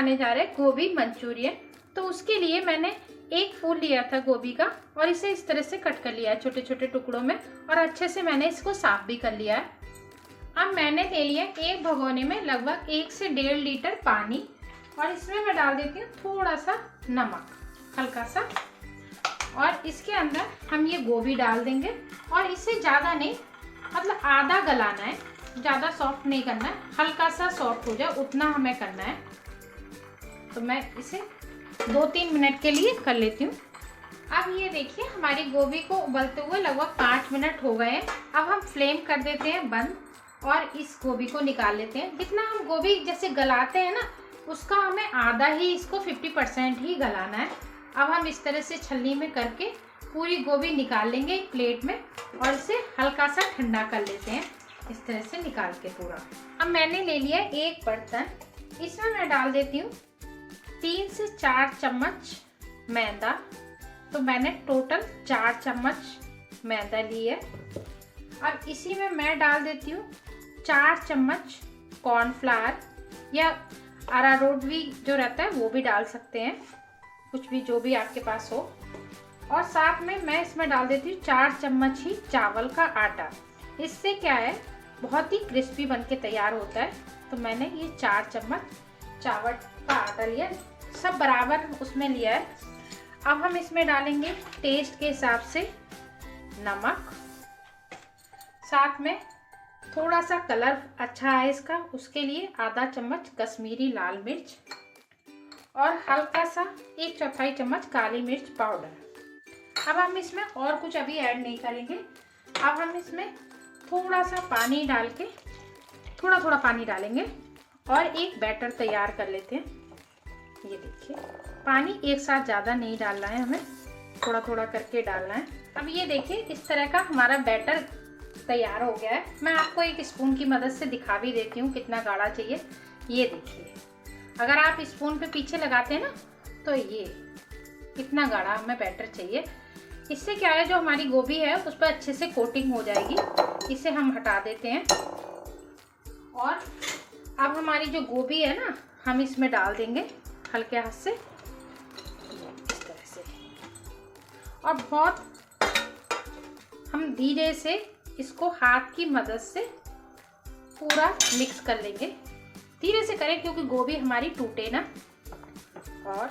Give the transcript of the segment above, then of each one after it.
बनाने जा रहे हैं गोभी मंचूरियन। तो उसके लिए मैंने एक फूल लिया था गोभी का और इसे इस तरह से कट कर लिया है छोटे छोटे टुकड़ों में, और अच्छे से मैंने इसको साफ भी कर लिया है। अब मैंने ले लिया एक भगोने में लगभग 1 से 1.5 लीटर पानी, और इसमें मैं डाल देती हूँ थोड़ा सा नमक, हल्का सा, और इसके अंदर हम ये गोभी डाल देंगे। और इसे ज़्यादा नहीं, मतलब आधा गलाना है, ज़्यादा सॉफ्ट नहीं करना है, हल्का सा सॉफ्ट हो जाए उतना हमें करना है। तो मैं इसे 2-3 मिनट के लिए कर लेती हूँ। अब ये देखिए हमारी गोभी को उबलते हुए लगभग 5 मिनट हो गए हैं। अब हम फ्लेम कर देते हैं बंद और इस गोभी को निकाल लेते हैं। जितना हम गोभी जैसे गलाते हैं ना, उसका हमें आधा ही, इसको 50% ही गलाना है। अब हम इस तरह से छलनी में करके पूरी गोभी निकाल लेंगे एक प्लेट में, और इसे हल्का सा ठंडा कर लेते हैं इस तरह से निकाल के पूरा। अब मैंने ले लिया एक बर्तन, इसमें मैं डाल देती हूँ 3 से 4 चम्मच मैदा। तो मैंने टोटल 4 चम्मच मैदा ली है। अब इसी में मैं डाल देती हूँ 4 चम्मच कॉर्नफ्लावर, या अरारोट भी जो रहता है वो भी डाल सकते हैं, कुछ भी जो भी आपके पास हो। और साथ में मैं इसमें डाल देती हूँ 4 चम्मच ही चावल का आटा। इससे क्या है, बहुत ही क्रिस्पी बन के तैयार होता है। तो मैंने ये 4 चम्मच चावल का आटा लिया, सब बराबर उसमें लिया है। अब हम इसमें डालेंगे टेस्ट के हिसाब से नमक, साथ में थोड़ा सा कलर अच्छा है इसका, उसके लिए आधा चम्मच कश्मीरी लाल मिर्च, और हल्का सा 1/4 चम्मच काली मिर्च पाउडर। अब हम इसमें और कुछ अभी ऐड नहीं करेंगे। अब हम इसमें थोड़ा सा पानी डाल के, थोड़ा थोड़ा पानी डालेंगे और एक बैटर तैयार कर लेते हैं। ये देखिए, पानी एक साथ ज़्यादा नहीं डालना है, हमें थोड़ा थोड़ा करके डालना है। अब ये देखिए इस तरह का हमारा बैटर तैयार हो गया है। मैं आपको एक स्पून की मदद से दिखा भी देती हूँ कितना गाढ़ा चाहिए। ये देखिए, अगर आप स्पून पे पीछे लगाते हैं ना, तो ये कितना गाढ़ा हमें बैटर चाहिए। इससे क्या है, जो हमारी गोभी है उस पर अच्छे से कोटिंग हो जाएगी। इसे हम हटा देते हैं, और अब हमारी जो गोभी है ना, हम इसमें डाल देंगे हल्के हाथ से इस तरह से, और बहुत हम धीरे से इसको हाथ की मदद से पूरा मिक्स कर लेंगे। धीरे से करें क्योंकि गोभी हमारी टूटे ना। और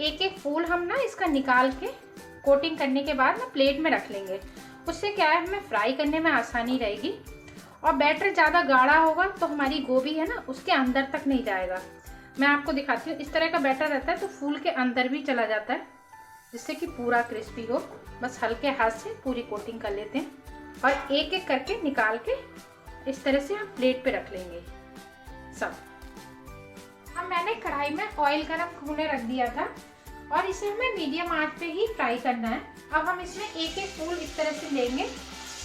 एक एक फूल हम ना इसका निकाल के कोटिंग करने के बाद ना प्लेट में रख लेंगे। उससे क्या है, हमें फ्राई करने में आसानी रहेगी। और बैटर ज़्यादा गाढ़ा होगा तो हमारी गोभी है ना, उसके अंदर तक नहीं जाएगा। मैं आपको दिखाती हूँ, इस तरह का बैटर रहता है तो फूल के अंदर भी चला जाता है, जिससे कि पूरा क्रिस्पी हो। बस हल्के हाथ से पूरी कोटिंग कर लेते हैं और एक एक करके निकाल के इस तरह से हम प्लेट पे रख लेंगे सब। अब मैंने कढ़ाई में ऑयल गरम होने रख दिया था, और इसे हमें मीडियम आंच पे ही फ्राई करना है। अब हम इसमें एक एक फूल इस तरह से लेंगे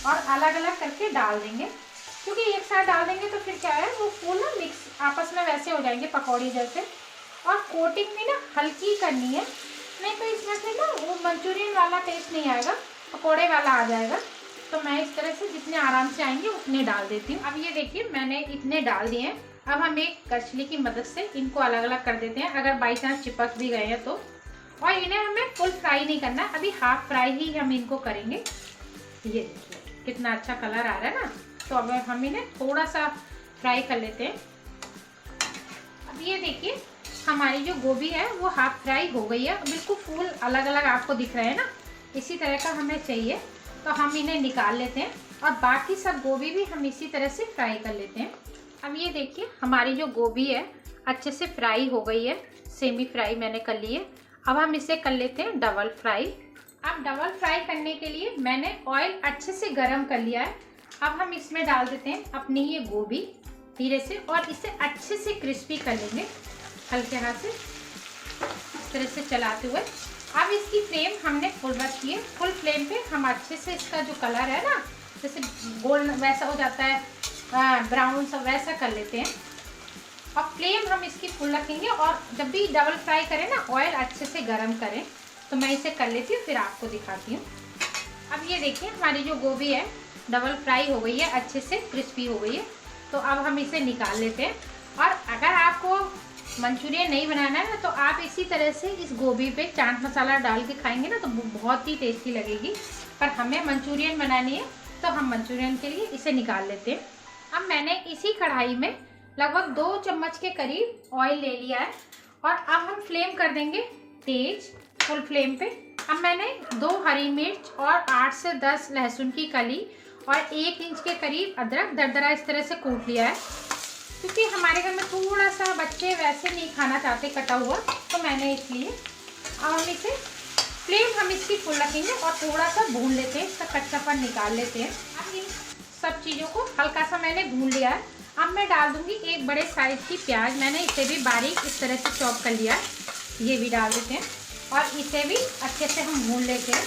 और अलग अलग करके डाल देंगे, क्योंकि एक साथ डाल देंगे तो फिर क्या है, वो फूल ना मिक्स आपस में वैसे हो जाएंगे पकौड़ी जैसे। और कोटिंग भी ना हल्की करनी है, नहीं तो इसमें से ना वो मंचूरियन वाला टेस्ट नहीं आएगा, पकौड़े वाला आ जाएगा। तो मैं इस तरह से जितने आराम से आएंगे उतने डाल देती हूँ। अब ये देखिए मैंने इतने डाल दिए हैं। अब हम एक कचली की मदद से इनको अलग अलग कर देते हैं, अगर बाई चांस चिपक भी गए हैं तो। और इन्हें हमें फुल फ्राई नहीं करना, अभी हाफ फ्राई ही हम इनको करेंगे। ये देखिए कितना अच्छा कलर आ रहा है ना। तो अब हम इन्हें थोड़ा सा फ्राई कर लेते हैं। अब ये देखिए हमारी जो गोभी है वो हाफ फ्राई हो गई है, बिल्कुल फूल अलग अलग आपको दिख रहे हैं ना, इसी तरह का हमें चाहिए। तो हम इन्हें निकाल लेते हैं और बाकी सब गोभी भी हम इसी तरह से फ्राई कर लेते हैं। अब ये देखिए हमारी जो गोभी है अच्छे से फ्राई हो गई है, सेमी फ्राई मैंने कर ली है। अब हम इसे कर लेते हैं डबल फ्राई। अब डबल फ्राई करने के लिए मैंने ऑयल अच्छे से गर्म कर लिया है। अब हम इसमें डाल देते हैं अपनी ये गोभी धीरे से, और इसे अच्छे से क्रिस्पी कर लेंगे हल्के हाथ से इस तरह से चलाते हुए। अब इसकी फ्लेम हमने फुल रखी है, फुल फ्लेम पे हम अच्छे से इसका जो कलर है ना, जैसे गोल्ड वैसा हो जाता है, ब्राउन सा वैसा कर लेते हैं। अब फ्लेम हम इसकी फुल रखेंगे, और जब भी डबल फ्राई करें ना ऑयल अच्छे से गर्म करें। तो मैं इसे कर लेती हूँ फिर आपको दिखाती हूँ। अब ये देखिए हमारी जो गोभी है डबल फ्राई हो गई है, अच्छे से क्रिस्पी हो गई है। तो अब हम इसे निकाल लेते हैं। और अगर आपको मंचूरियन नहीं बनाना है ना तो आप इसी तरह से इस गोभी पे चाट मसाला डाल के खाएंगे ना तो बहुत ही टेस्टी लगेगी। पर हमें मंचूरियन बनानी है तो हम मंचूरियन के लिए इसे निकाल लेते हैं। अब मैंने इसी कढ़ाई में लगभग 2 चम्मच के करीब ऑयल ले लिया है और अब हम फ्लेम कर देंगे तेज, फुल फ्लेम पे। अब मैंने 2 हरी मिर्च और 8 से 10 लहसुन की कली और 1 इंच के करीब अदरक दरदरा इस तरह से कूट लिया है, क्योंकि हमारे घर में थोड़ा सा बच्चे वैसे नहीं खाना चाहते कटा हुआ, तो मैंने इसलिए। अब हम इसे फ्लेम हम इसकी फुल रखेंगे और थोड़ा सा भून लेते हैं, इसका कच्चापन निकाल लेते हैं। अब इन सब चीज़ों को हल्का सा मैंने भून लिया है। अब मैं डाल दूंगी 1 बड़े साइज की प्याज, मैंने इसे भी बारीक इस तरह से चॉप कर लिया है, ये भी डाल देते हैं और इसे भी अच्छे से हम भून लेते हैं।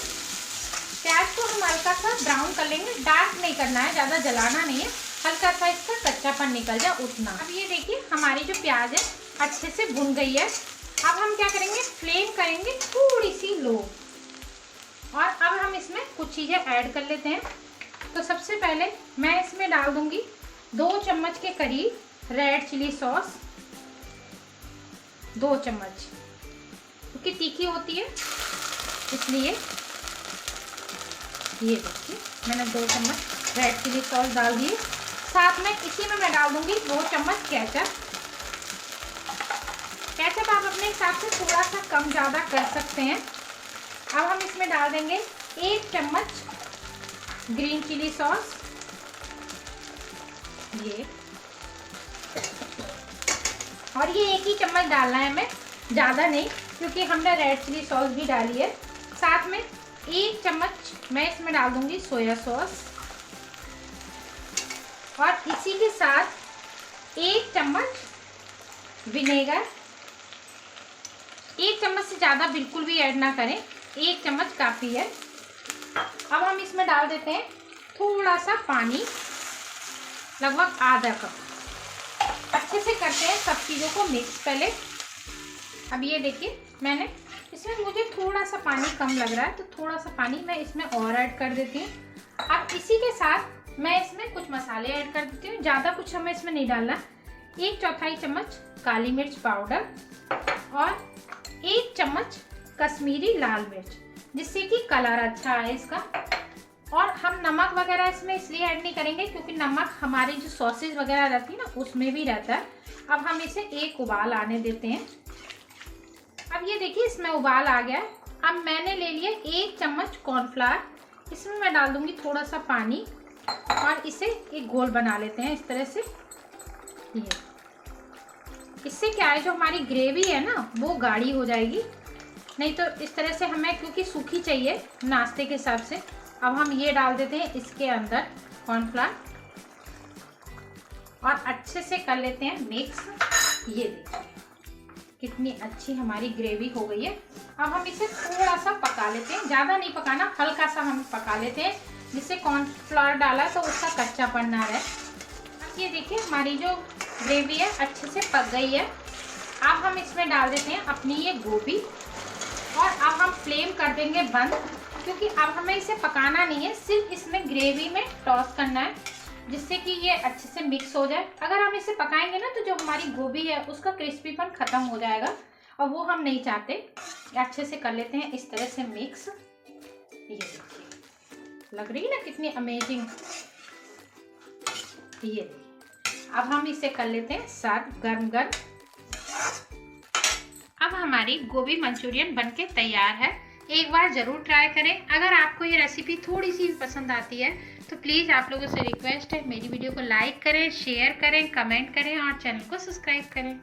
प्याज को हम हल्का सा ब्राउन कर लेंगे, डार्क नहीं करना है, ज़्यादा जलाना नहीं है, हल्का सा इसका कच्चापन निकल जाए उतना। अब ये देखिए हमारी जो प्याज है अच्छे से भुन गई है। अब हम क्या करेंगे, फ्लेम करेंगे थोड़ी सी लो और अब हम इसमें कुछ चीज़ें ऐड कर लेते हैं। तो सबसे पहले मैं इसमें डाल दूंगी 2 चम्मच के करीब रेड चिली सॉस, 2 चम्मच, क्योंकि तीखी होती है इसलिए। ये देखिए मैंने 2 चम्मच रेड चिली सॉस डाल दिए। साथ में इसी में मैं डाल दूंगी 2 चम्मच केचप। केचप आप अपने हिसाब से थोड़ा सा कम ज़्यादा कर सकते हैं। अब हम इसमें डाल देंगे 1 चम्मच ग्रीन चिली सॉस, ये, और ये 1 ही चम्मच डालना है हमें, ज़्यादा नहीं, क्योंकि हमने रेड चिली सॉस भी डाली है। साथ में 1 चम्मच मैं इसमें डाल दूंगी सोया सॉस और इसी के साथ 1 चम्मच विनेगर। 1 चम्मच से ज़्यादा बिल्कुल भी ऐड ना करें, 1 चम्मच काफ़ी है। अब हम इसमें डाल देते हैं थोड़ा सा पानी, लगभग आधा कप। अच्छे से करते हैं सब चीज़ों को मिक्स पहले। अब ये देखिए मैंने इसमें, मुझे थोड़ा सा पानी कम लग रहा है तो थोड़ा सा पानी मैं इसमें और ऐड कर देती हूँ। अब इसी के साथ मैं इसमें कुछ मसाले ऐड कर देती हूँ, ज़्यादा कुछ हमें इसमें नहीं डालना। 1/4 चम्मच काली मिर्च पाउडर और 1 चम्मच कश्मीरी लाल मिर्च, जिससे कि कलर अच्छा आए इसका। और हम नमक वगैरह इसमें इसलिए ऐड नहीं करेंगे क्योंकि नमक हमारी जो सॉसेज वगैरह रहती है ना उसमें भी रहता है। अब हम इसे 1 उबाल आने देते हैं। अब ये देखिए इसमें उबाल आ गया। अब मैंने ले लिया 1 चम्मच कॉर्नफ्लावर, इसमें मैं डाल दूंगी थोड़ा सा पानी और इसे एक घोल बना लेते हैं इस तरह से। ये इससे क्या है, जो हमारी ग्रेवी है ना वो गाढ़ी हो जाएगी, नहीं तो इस तरह से हमें, क्योंकि सूखी चाहिए नाश्ते के हिसाब से। अब हम ये डाल देते हैं इसके अंदर कॉर्नफ्लावर और अच्छे से कर लेते हैं मिक्स। ये देखिए कितनी अच्छी हमारी ग्रेवी हो गई है। अब हम इसे थोड़ा सा पका लेते हैं, ज़्यादा नहीं पकाना, हल्का सा हम पका लेते हैं, जिससे कॉर्नफ्लावर डाला तो उसका कच्चापन ना रहे। अब ये देखिए हमारी जो ग्रेवी है अच्छे से पक गई है। अब हम इसमें डाल देते हैं अपनी ये गोभी और अब हम फ्लेम कर देंगे बंद, क्योंकि अब हमें इसे पकाना नहीं है, सिर्फ इसमें ग्रेवी में टॉस करना है, जिससे कि ये अच्छे से मिक्स हो जाए। अगर हम इसे पकाएंगे ना तो जो हमारी गोभी है उसका क्रिस्पीपन खत्म हो जाएगा और वो हम नहीं चाहते। अच्छे से कर लेते हैं इस तरह से मिक्स। ये देखिए लग रही है ना कितनी अमेजिंग। ये देखिए अब हम इसे कर लेते हैं सर्व गर्म गर्म। अब हमारी गोभी मंचूरियन बनके तैयार है। एक बार ज़रूर ट्राई करें। अगर आपको ये रेसिपी थोड़ी सी भी पसंद आती है तो प्लीज़ आप लोगों से रिक्वेस्ट है, मेरी वीडियो को लाइक करें, शेयर करें, कमेंट करें और चैनल को सब्सक्राइब करें।